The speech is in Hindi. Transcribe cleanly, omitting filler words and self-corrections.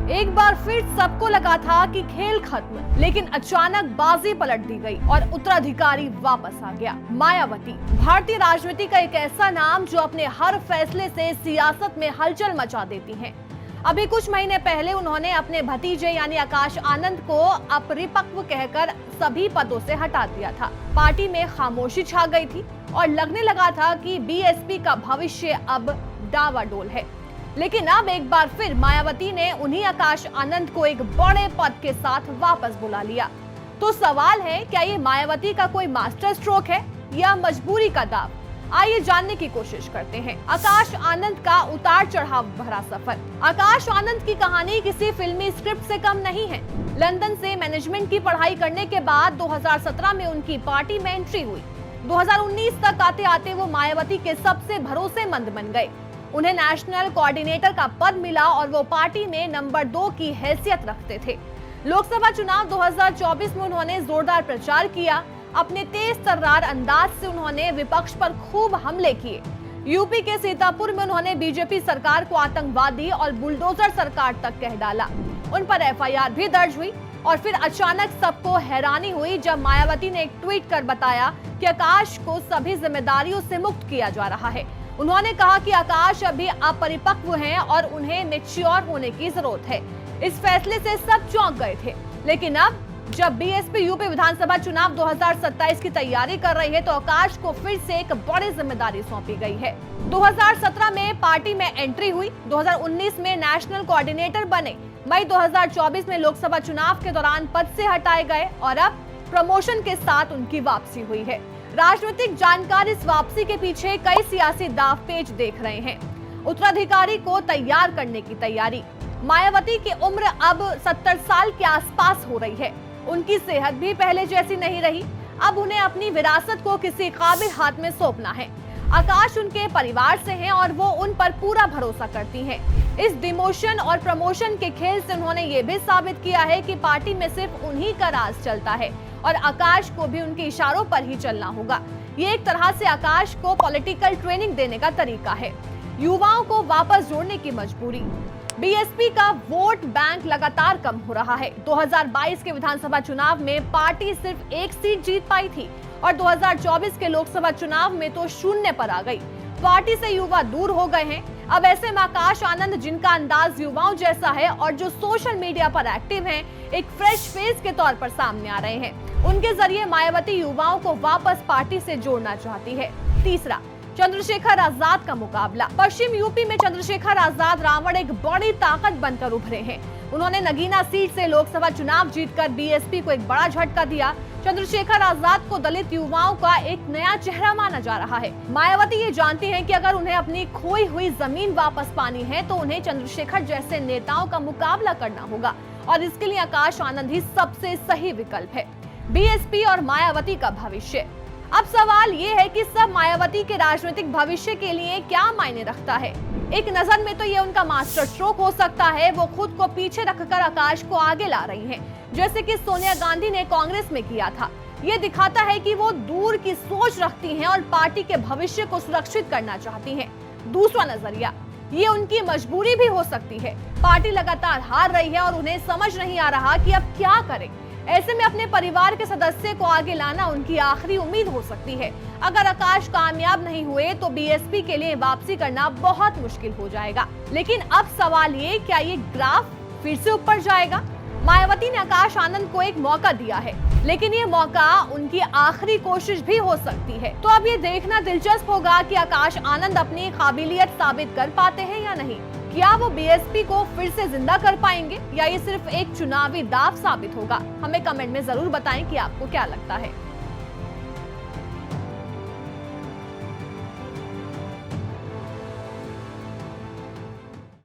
एक बार फिर सबको लगा था कि खेल खत्म, लेकिन अचानक बाजी पलट दी गई और उत्तराधिकारी वापस आ गया। मायावती भारतीय राजनीति का एक ऐसा नाम जो अपने हर फैसले से सियासत में हलचल मचा देती हैं। अभी कुछ महीने पहले उन्होंने अपने भतीजे यानी आकाश आनंद को अपरिपक्व कहकर सभी पदों से हटा दिया था। पार्टी में खामोशी छा गई थी और लगने लगा था कि बीएसपी का भविष्य अब डावाडोल है। लेकिन अब एक बार फिर मायावती ने उन्हीं आकाश आनंद को एक बड़े पद के साथ वापस बुला लिया। तो सवाल है, क्या ये मायावती का कोई मास्टर स्ट्रोक है या मजबूरी का दाव? आइए जानने की कोशिश करते हैं। आकाश आनंद का उतार चढ़ाव भरा सफर। आकाश आनंद की कहानी किसी फिल्मी स्क्रिप्ट से कम नहीं है। लंदन से मैनेजमेंट की पढ़ाई करने के बाद 2017 में उनकी पार्टी में एंट्री हुई। 2019 तक आते आते वो मायावती के सबसे भरोसेमंद बन गए। उन्हें नेशनल कोऑर्डिनेटर का पद मिला और वो पार्टी में नंबर 2 की हैसियत रखते थे। लोकसभा चुनाव 2024 में उन्होंने जोरदार प्रचार किया। अपने तेज तर्रार अंदाज से उन्होंने विपक्ष पर खूब हमले किए। यूपी के सीतापुर में उन्होंने बीजेपी सरकार को आतंकवादी और बुलडोजर सरकार तक कह डाला। उन पर एफआईआर भी दर्ज हुई और फिर अचानक सबको हैरानी हुई जब मायावती ने एक ट्वीट कर बताया कि आकाश को सभी जिम्मेदारियों से मुक्त किया जा रहा है। उन्होंने कहा कि आकाश अभी अपरिपक्व हैं और उन्हें मैच्योर होने की जरूरत है। इस फैसले से सब चौंक गए थे, लेकिन अब जब बीएसपी यूपी विधानसभा चुनाव 2027 की तैयारी कर रही है तो आकाश को फिर से एक बड़ी जिम्मेदारी सौंपी गई है। 2017 में पार्टी में एंट्री हुई, 2019 में नेशनल कोऑर्डिनेटर बने, मई 2024 में लोकसभा चुनाव के दौरान पद से हटाए गए और अब प्रमोशन के साथ उनकी वापसी हुई है। राजनीतिक जानकार इस वापसी के पीछे कई सियासी दांवपेच देख रहे हैं। उत्तराधिकारी को तैयार करने की तैयारी। मायावती की उम्र अब 70 साल के आसपास हो रही है। उनकी सेहत भी पहले जैसी नहीं रही। अब उन्हें अपनी विरासत को किसी काबिल हाथ में सौंपना है। आकाश उनके परिवार से हैं और वो उन पर पूरा भरोसा करती हैं। इस डिमोशन और प्रमोशन के खेल से उन्होंने ये भी साबित किया है कि पार्टी में सिर्फ उन्हीं का राज चलता है और आकाश को भी उनके इशारों पर ही चलना होगा। ये एक तरह से आकाश को पॉलिटिकल ट्रेनिंग देने का तरीका है। युवाओं को वापस जोड़ने की मजबूरी। बीएसपी का वोट बैंक लगातार कम हो रहा है। 2022 के विधानसभा चुनाव में पार्टी सिर्फ 1 सीट जीत पाई थी और 2024 के लोकसभा चुनाव में तो 0 पर आ गई। पार्टी से युवा दूर हो गए हैं। अब ऐसे में आकाश आनंद, जिनका अंदाज युवाओं जैसा है और जो सोशल मीडिया पर एक्टिव हैं, एक फ्रेश फेस के तौर पर सामने आ रहे हैं। उनके जरिए मायावती युवाओं को वापस पार्टी से जोड़ना चाहती है। तीसरा, चंद्रशेखर आजाद का मुकाबला। पश्चिम यूपी में चंद्रशेखर आजाद रावण एक बड़ी ताकत बनकर उभरे हैं। उन्होंने नगीना सीट से लोकसभा चुनाव जीतकर बीएसपी को एक बड़ा झटका दिया। चंद्रशेखर आजाद को दलित युवाओं का एक नया चेहरा माना जा रहा है। मायावती ये जानती हैं कि अगर उन्हें अपनी खोई हुई जमीन वापस पानी है तो उन्हें चंद्रशेखर जैसे नेताओं का मुकाबला करना होगा और इसके लिए आकाश आनंद ही सबसे सही विकल्प है। बीएसपी और मायावती का भविष्य। अब सवाल ये है कि सब मायावती के राजनीतिक भविष्य के लिए क्या मायने रखता है। एक नजर में तो ये उनका मास्टर स्ट्रोक हो सकता है। वो खुद को पीछे रखकर आकाश को आगे ला रही हैं, जैसे कि सोनिया गांधी ने कांग्रेस में किया था। ये दिखाता है कि वो दूर की सोच रखती हैं और पार्टी के भविष्य को सुरक्षित करना चाहती हैं। दूसरा नजरिया, ये उनकी मजबूरी भी हो सकती है। पार्टी लगातार हार रही है और उन्हें समझ नहीं आ रहा कि अब क्या करें। ऐसे में अपने परिवार के सदस्य को आगे लाना उनकी आखिरी उम्मीद हो सकती है। अगर आकाश कामयाब नहीं हुए तो बीएसपी के लिए वापसी करना बहुत मुश्किल हो जाएगा। लेकिन अब सवाल ये, क्या ये ग्राफ फिर से ऊपर जाएगा? मायावती ने आकाश आनंद को एक मौका दिया है, लेकिन ये मौका उनकी आखिरी कोशिश भी हो सकती है। तो अब ये देखना दिलचस्प होगा कि आकाश आनंद अपनी काबिलियत साबित कर पाते हैं या नहीं। क्या वो बीएसपी को फिर से जिंदा कर पाएंगे या ये सिर्फ एक चुनावी दांव साबित होगा? हमें कमेंट में जरूर बताएं कि आपको क्या लगता है।